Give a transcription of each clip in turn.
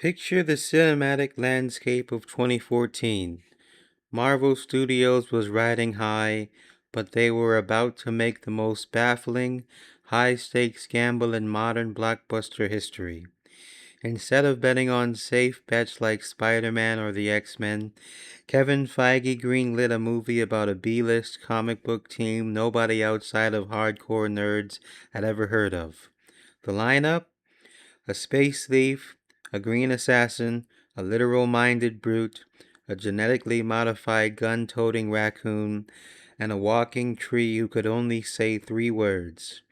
Picture the cinematic landscape of 2014. Marvel Studios was riding high, but they were about to make the most baffling, high stakes gamble in modern blockbuster history. Instead of betting on safe bets like Spider Man or the X Men, Kevin Feige greenlit a movie about a B list comic book team nobody outside of hardcore nerds had ever heard of. The lineup? A space thief, a green assassin, a literal minded brute, a genetically modified gun toting raccoon, and a walking tree who could only say three words.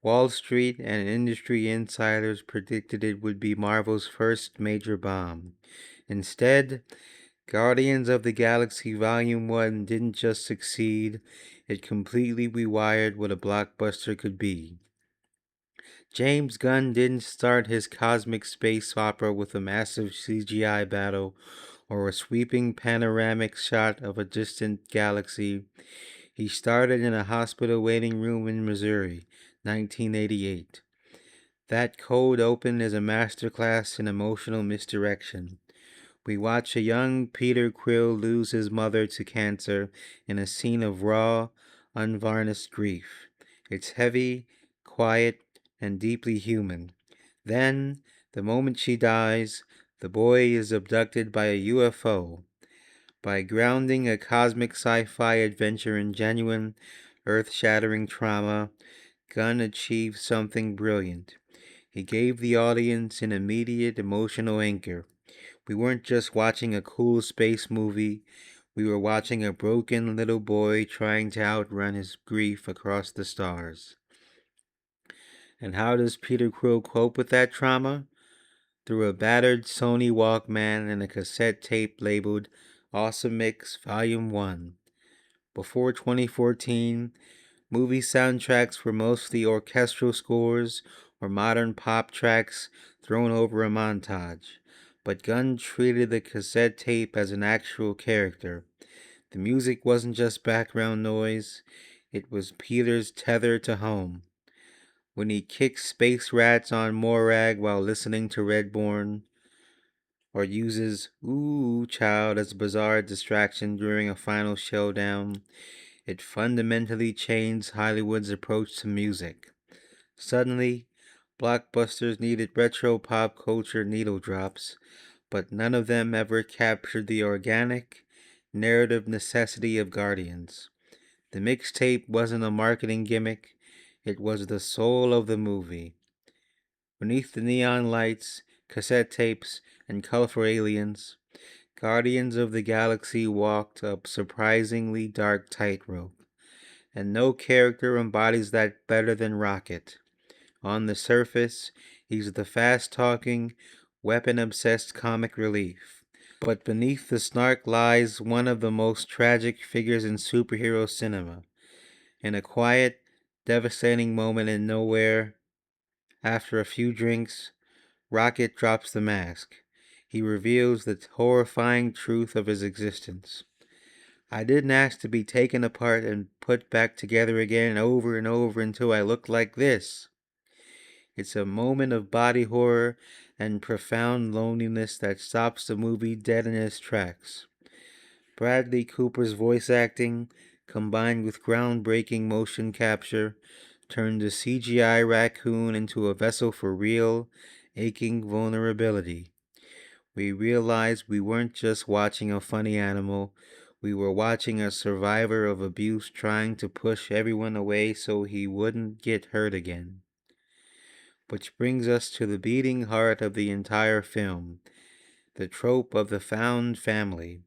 Wall Street and industry insiders predicted it would be Marvel's first major bomb. Instead, Guardians of the Galaxy Volume 1 didn't just succeed, it completely rewired what a blockbuster could be. James Gunn didn't start his cosmic space opera with a massive CGI battle or a sweeping panoramic shot of a distant galaxy. He started in a hospital waiting room in Missouri, 1988. That cold open is a masterclass in emotional misdirection. We watch a young Peter Quill lose his mother to cancer in a scene of raw, unvarnished grief. It's heavy, quiet, and deeply human. Then, the moment she dies, the boy is abducted by a UFO. By grounding a cosmic sci fi adventure in genuine, earth shattering trauma, Gunn achieved something brilliant. He gave the audience an immediate emotional anchor. We weren't just watching a cool space movie, we were watching a broken little boy trying to outrun his grief across the stars. And how does Peter Quill cope with that trauma? Through a battered Sony Walkman and a cassette tape labeled Awesome Mix Volume 1. Before 2014, movie soundtracks were mostly orchestral scores or modern pop tracks thrown over a montage. But Gunn treated the cassette tape as an actual character. The music wasn't just background noise, it was Peter's tether to home. When he kicks space rats on Morag while listening to Redborn, or uses Ooh Child as a bizarre distraction during a final showdown, it fundamentally changed Hollywood's approach to music. Suddenly, blockbusters needed retro pop culture needle drops, but none of them ever captured the organic, narrative necessity of Guardians. The mixtape wasn't a marketing gimmick, it was the soul of the movie. Beneath the neon lights, cassette tapes, and colorful aliens, Guardians of the Galaxy walked a surprisingly dark tightrope, and no character embodies that better than Rocket. On the surface, he's the fast talking, weapon obsessed comic relief. But beneath the snark lies one of the most tragic figures in superhero cinema. In a quiet, devastating moment in nowhere, after a few drinks, Rocket drops the mask. He reveals the horrifying truth of his existence. I didn't ask to be taken apart and put back together again over and over until I looked like this. It's a moment of body horror and profound loneliness that stops the movie dead in its tracks. Bradley Cooper's voice acting, combined with groundbreaking motion capture, turned the CGI raccoon into a vessel for real, aching vulnerability. We realized we weren't just watching a funny animal, we were watching a survivor of abuse trying to push everyone away so he wouldn't get hurt again. Which brings us to the beating heart of the entire film, the trope of the found family.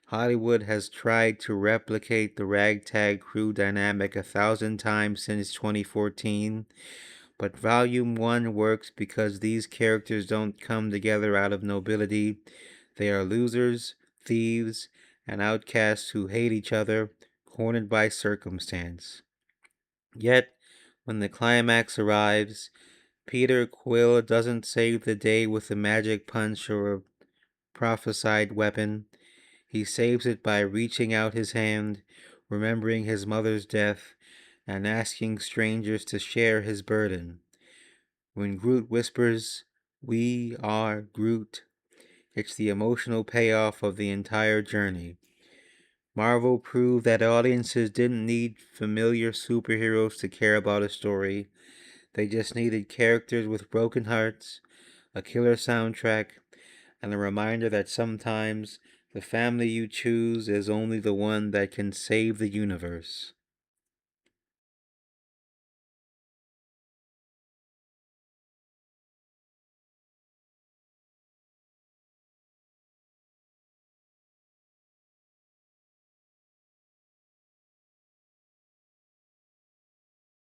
Hollywood has tried to replicate the ragtag crew dynamic 1,000 times since 2014, but Volume 1 works because these characters don't come together out of nobility. They are losers, thieves, and outcasts who hate each other, cornered by circumstance. Yet, when the climax arrives, Peter Quill doesn't save the day with a magic punch or a prophesied weapon. He saves it by reaching out his hand, remembering his mother's death, and asking strangers to share his burden. When Groot whispers, We are Groot. It's the emotional payoff of the entire journey. Marvel proved that audiences didn't need familiar superheroes to care about a story. They just needed characters with broken hearts, a killer soundtrack, and a reminder that sometimes the family you choose is only the one that can save the universe.